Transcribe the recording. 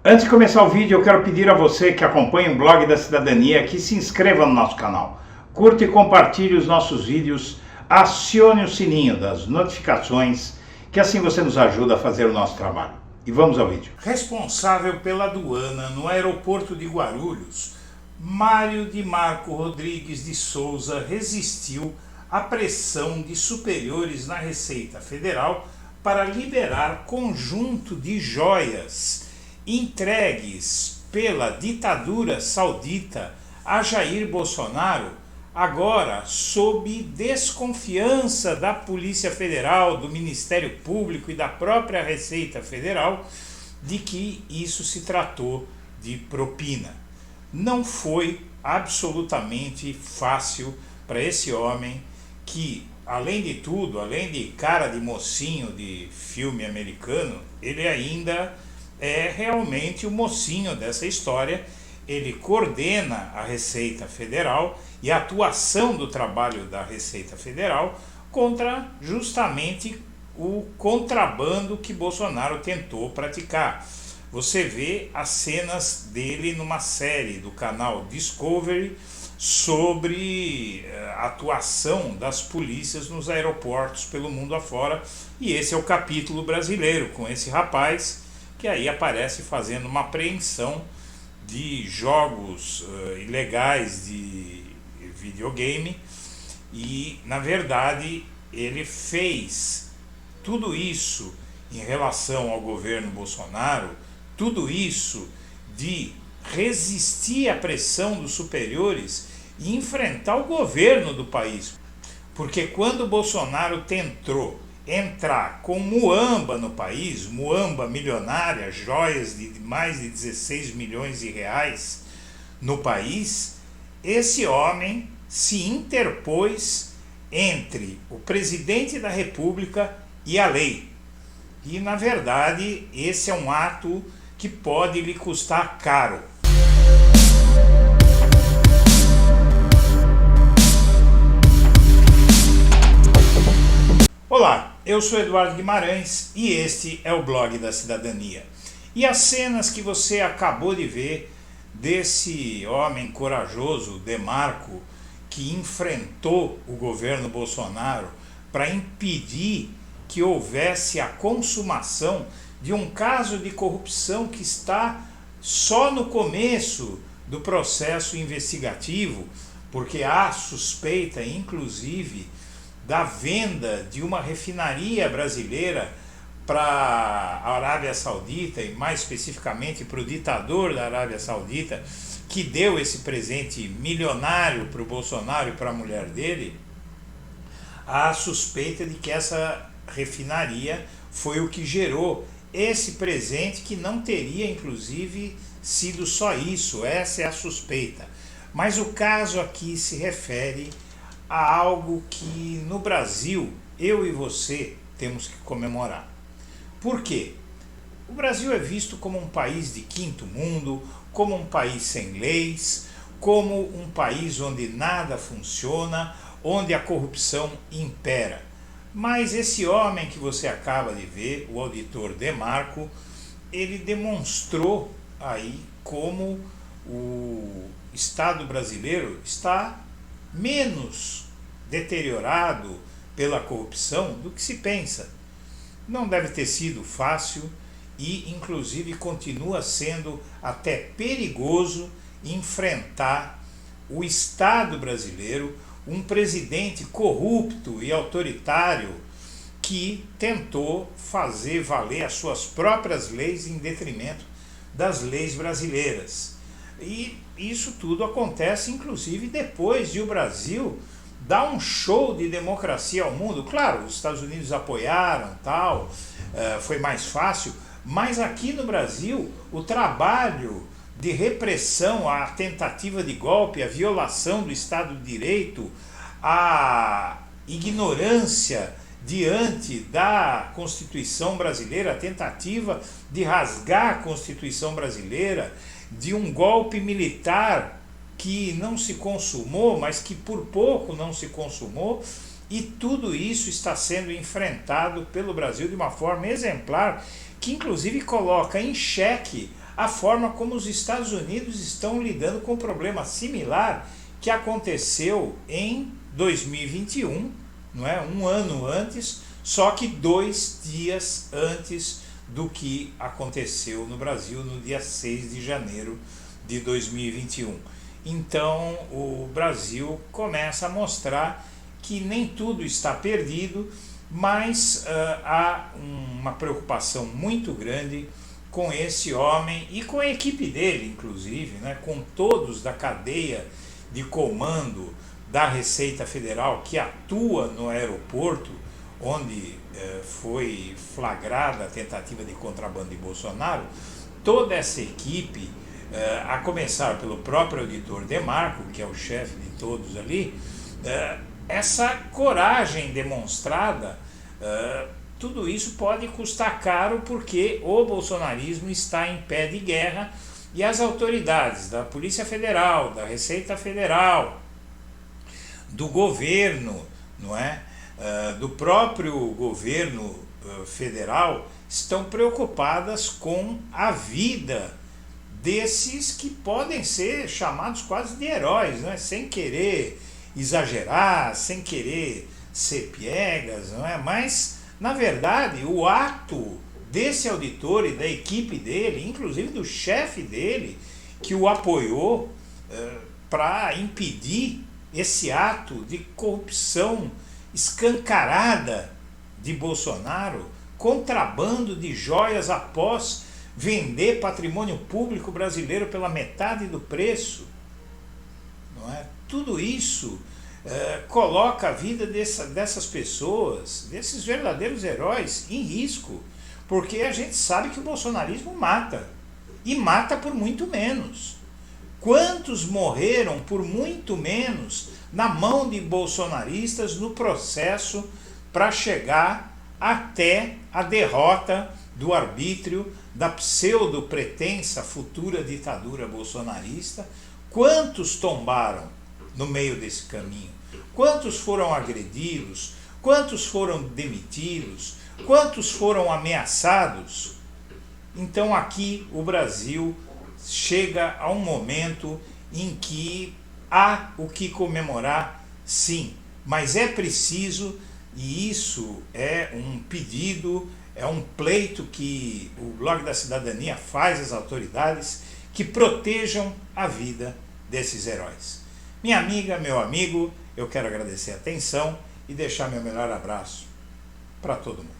Antes de começar o vídeo, eu quero pedir a você que acompanha o Blog da Cidadania que se inscreva no nosso canal, curta e compartilhe os nossos vídeos, acione o sininho das notificações, que assim você nos ajuda a fazer o nosso trabalho. E vamos ao vídeo. Responsável pela aduana no aeroporto de Guarulhos, Mário de Marco Rodrigues de Souza resistiu à pressão de superiores na Receita Federal para liberar conjunto de joias entregues pela ditadura saudita a Jair Bolsonaro, agora sob desconfiança da Polícia Federal, do Ministério Público e da própria Receita Federal, de que isso se tratou de propina. Não foi absolutamente fácil para esse homem que, além de tudo, além de cara de mocinho de filme americano, ele ainda é realmente o mocinho dessa história. Ele coordena a Receita Federal e a atuação do trabalho da Receita Federal contra justamente o contrabando que Bolsonaro tentou praticar. Você vê as cenas dele numa série do canal Discovery sobre a atuação das polícias nos aeroportos pelo mundo afora, e esse é o capítulo brasileiro, com esse rapaz que aí aparece fazendo uma apreensão de jogos ilegais de videogame, e na verdade ele fez tudo isso em relação ao governo Bolsonaro, tudo isso de resistir à pressão dos superiores e enfrentar o governo do país. Porque quando Bolsonaro tentou entrar com muamba no país, muamba milionária, joias de mais de 16 milhões de reais no país, esse homem se interpôs entre o presidente da República e a lei. E na verdade esse é um ato que pode lhe custar caro. Olá, eu sou Eduardo Guimarães e este é o Blog da Cidadania. E as cenas que você acabou de ver desse homem corajoso, Demarco, que enfrentou o governo Bolsonaro para impedir que houvesse a consumação de um caso de corrupção que está só no começo do processo investigativo, porque há suspeita, inclusive, da venda de uma refinaria brasileira para a Arábia Saudita, e mais especificamente para o ditador da Arábia Saudita, que deu esse presente milionário para o Bolsonaro e para a mulher dele. Há suspeita de que essa refinaria foi o que gerou esse presente, que não teria inclusive sido só isso, essa é a suspeita. Mas o caso aqui se refere a algo que no Brasil eu e você temos que comemorar. Por quê? O Brasil é visto como um país de quinto mundo, como um país sem leis, como um país onde nada funciona, onde a corrupção impera. Mas esse homem que você acaba de ver, o auditor Demarco, ele demonstrou aí como o Estado brasileiro está menos deteriorado pela corrupção do que se pensa. Não deve ter sido fácil e inclusive continua sendo até perigoso enfrentar o Estado brasileiro, um presidente corrupto e autoritário que tentou fazer valer as suas próprias leis em detrimento das leis brasileiras. E isso tudo acontece inclusive depois de o Brasil dar um show de democracia ao mundo. Claro, os Estados Unidos apoiaram, tal, foi mais fácil, mas aqui no Brasil o trabalho de repressão, a tentativa de golpe, a violação do Estado de Direito, a ignorância diante da Constituição brasileira, a tentativa de rasgar a Constituição brasileira, de um golpe militar que não se consumou, mas que por pouco não se consumou, e tudo isso está sendo enfrentado pelo Brasil de uma forma exemplar, que inclusive coloca em xeque a forma como os Estados Unidos estão lidando com um problema similar que aconteceu em 2021, não é? Um ano antes, só que 2 dias antes do que aconteceu no Brasil no dia 6 de janeiro de 2021. Então o Brasil começa a mostrar que nem tudo está perdido, mas há uma preocupação muito grande com esse homem e com a equipe dele, inclusive, né, com todos da cadeia de comando da Receita Federal que atua no aeroporto, onde foi flagrada a tentativa de contrabando de Bolsonaro. Toda essa equipe, a começar pelo próprio auditor Demarco, que é o chefe de todos ali, essa coragem demonstrada, tudo isso pode custar caro, porque o bolsonarismo está em pé de guerra e as autoridades da Polícia Federal, da Receita Federal, do governo, não é? Do próprio governo federal, estão preocupadas com a vida desses que podem ser chamados quase de heróis, não é? Sem querer exagerar, sem querer ser piegas, não é? Mas, na verdade, o ato desse auditor e da equipe dele, inclusive do chefe dele, que o apoiou para impedir esse ato de corrupção escancarada de Bolsonaro, contrabando de joias após vender patrimônio público brasileiro pela metade do preço, não é? Tudo isso coloca a vida dessas pessoas, desses verdadeiros heróis, em risco, porque a gente sabe que o bolsonarismo mata, e mata por muito menos. Quantos morreram por muito menos na mão de bolsonaristas no processo para chegar até a derrota do arbítrio da pseudo-pretensa futura ditadura bolsonarista? Quantos tombaram no meio desse caminho? Quantos foram agredidos? Quantos foram demitidos? Quantos foram ameaçados? Então aqui o Brasil chega a um momento em que há o que comemorar, sim, mas é preciso, e isso é um pedido, é um pleito que o Blog da Cidadania faz às autoridades, que protejam a vida desses heróis. Minha amiga, meu amigo, eu quero agradecer a atenção e deixar meu melhor abraço para todo mundo.